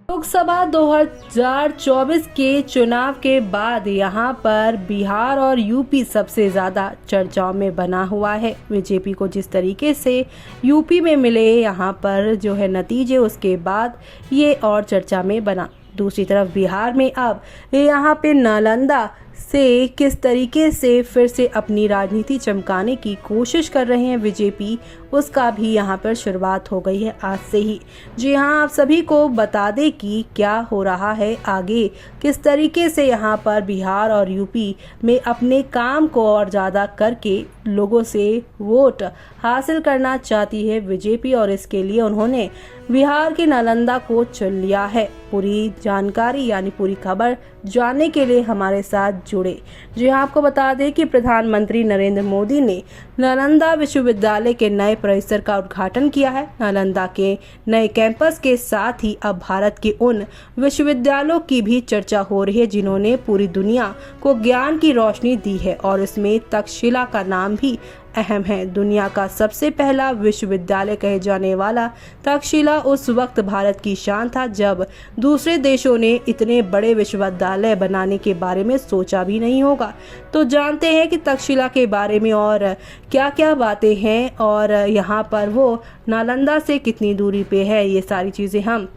लोकसभा 2024 के चुनाव के बाद यहां पर बिहार और यूपी सबसे ज़्यादा चर्चाओं में बना हुआ है। बीजेपी को जिस तरीके से यूपी में मिले यहां पर जो है नतीजे, उसके बाद ये और चर्चा में बना। दूसरी तरफ बिहार में अब यहाँ पे नालंदा से किस तरीके से फिर से अपनी राजनीति चमकाने की कोशिश कर रहे हैं बीजेपी, उसका भी यहाँ पर शुरुआत हो गई है आज से ही। जी हाँ, आप सभी को बता दें कि क्या हो रहा है आगे, किस तरीके से यहाँ पर बिहार और यूपी में अपने काम को और ज़्यादा करके लोगों से वोट हासिल करना चाहती है बीजेपी, और इसके लिए उन्होंने बिहार के नालंदा को चुन लिया है। पूरी जानकारी यानी पूरी खबर जानने के लिए हमारे साथ जुड़े। जी हाँ, आपको बता दें कि प्रधानमंत्री नरेंद्र मोदी ने नालंदा विश्वविद्यालय के नए परिसर का उद्घाटन किया है। नालंदा के नए कैंपस के साथ ही अब भारत के उन विश्वविद्यालयों की भी चर्चा हो रही है जिन्होंने पूरी दुनिया को ज्ञान की रोशनी दी है, और इसमें तक्षशिला का नाम भी अहम है। दुनिया का सबसे पहला विश्वविद्यालय कहे जाने वाला तक्षशिला उस वक्त भारत की शान था जब दूसरे देशों ने इतने बड़े विश्वविद्यालय बनाने के बारे में सोचा भी नहीं होगा। तो जानते हैं कि तक्षशिला के बारे में और क्या क्या बातें हैं, और यहाँ पर वो नालंदा से कितनी दूरी पे है, ये सारी चीज़ें हम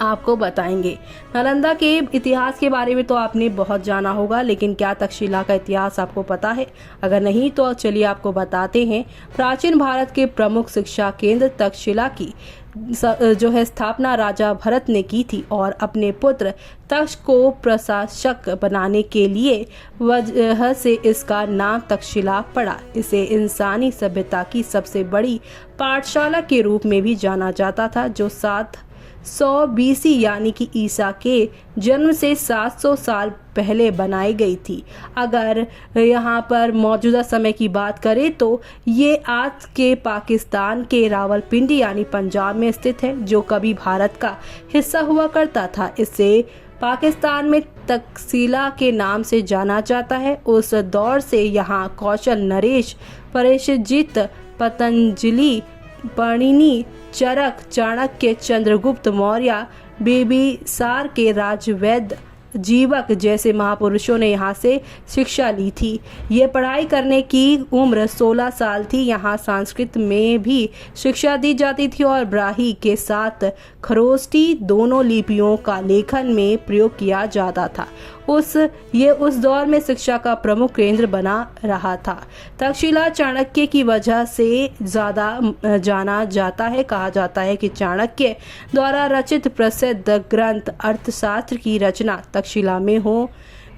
आपको बताएंगे। नालंदा के इतिहास के बारे में तो आपने बहुत जाना होगा, लेकिन क्या तक्षशिला का इतिहास आपको पता है? अगर नहीं तो चलिए आपको बताते हैं। प्राचीन भारत के प्रमुख शिक्षा केंद्र तक्षशिला की जो है स्थापना राजा भरत ने की थी, और अपने पुत्र तक्ष को प्रशासक बनाने के लिए वजह से इसका नाम तक्षशिला पड़ा। इसे इंसानी सभ्यता की सबसे बड़ी पाठशाला के रूप में भी जाना जाता था, जो 700 BC यानी कि ईसा के जन्म से 700 साल पहले बनाई गई थी। अगर यहाँ पर मौजूदा समय की बात करें तो ये आज के पाकिस्तान के रावलपिंडी यानी पंजाब में स्थित है, जो कभी भारत का हिस्सा हुआ करता था। इसे पाकिस्तान में तक्षशिला के नाम से जाना जाता है। उस दौर से यहाँ कौशल, नरेश, परीक्षित, पतंजलि, पाणिनि, चरक, चाणक्य, चंद्रगुप्त मौर्य, बिंबिसार के राजवैद्य, जीवक जैसे महापुरुषों ने यहाँ से शिक्षा ली थी। ये पढ़ाई करने की उम्र 16 साल थी। यहाँ संस्कृत में भी शिक्षा दी जाती थी और ब्राह्मी के साथ खरोष्टी दोनों लिपियों का लेखन में प्रयोग किया जाता था। उस दौर में शिक्षा का प्रमुख केंद्र बना रहा था। तक्षशिला चाणक्य की वजह से ज़्यादा जाना जाता है। कहा जाता है कि चाणक्य द्वारा रचित प्रसिद्ध ग्रंथ अर्थशास्त्र की रचना तक्षशिला में हो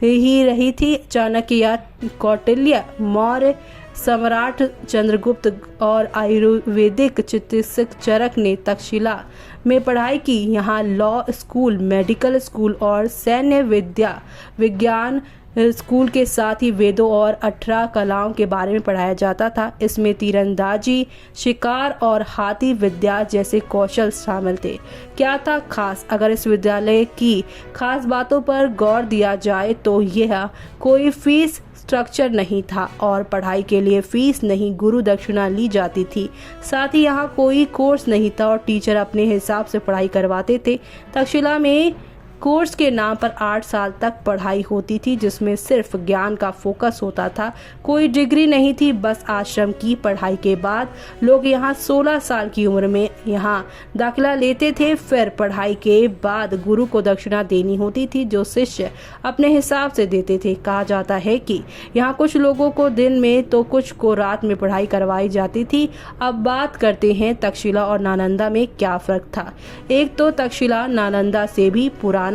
ही रही थी। चाणक्य या कौटिल्य, मौर्य सम्राट चंद्रगुप्त और आयुर्वेदिक चिकित्सक चरक ने तक्षशिला में पढ़ाई की। यहाँ लॉ स्कूल, मेडिकल स्कूल और सैन्य विज्ञान स्कूल के साथ ही वेदों और 18 कलाओं के बारे में पढ़ाया जाता था। इसमें तीरंदाजी, शिकार और हाथी विद्या जैसे कौशल शामिल थे। क्या था खास? अगर इस विद्यालय की खास बातों पर गौर दिया जाए तो यह कोई फीस स्ट्रक्चर नहीं था और पढ़ाई के लिए फीस नहीं, गुरु दक्षिणा ली जाती थी। साथ ही यहाँ कोई कोर्स नहीं था और टीचर अपने हिसाब से पढ़ाई करवाते थे। तक्षशिला में कोर्स के नाम पर 8 साल तक पढ़ाई होती थी, जिसमें सिर्फ ज्ञान का फोकस होता था। कोई डिग्री नहीं थी, बस आश्रम की पढ़ाई के बाद लोग यहाँ 16 साल की उम्र में यहाँ दाखिला लेते थे। फिर पढ़ाई के बाद गुरु को दक्षिणा देनी होती थी, जो शिष्य अपने हिसाब से देते थे। कहा जाता है कि यहाँ कुछ लोगों को दिन में तो कुछ को रात में पढ़ाई करवाई जाती थी। अब बात करते हैं तक्षशिला और नालंदा में क्या फ़र्क था। एक तो तक्षशिला नालंदा से भी पुराना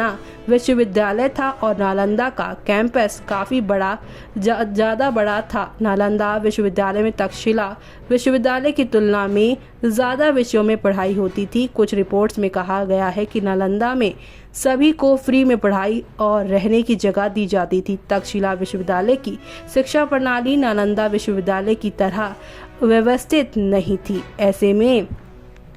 विश्वविद्यालय था और नालंदा का कैंपस काफ़ी ज़्यादा बड़ा था। नालंदा विश्वविद्यालय में तक्षशिला विश्वविद्यालय की तुलना में ज़्यादा विषयों में पढ़ाई होती थी। कुछ रिपोर्ट्स में कहा गया है कि नालंदा में सभी को फ्री में पढ़ाई और रहने की जगह दी जाती थी। तक्षशिला विश्वविद्यालय की शिक्षा प्रणाली नालंदा विश्वविद्यालय की तरह व्यवस्थित नहीं थी। ऐसे में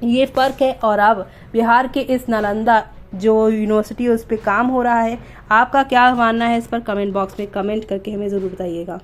ये फ़र्क है। और अब बिहार के इस नालंदा जो यूनिवर्सिटी है उस पर काम हो रहा है। आपका क्या मानना है इस पर? कमेंट बॉक्स में कमेंट करके हमें ज़रूर बताइएगा।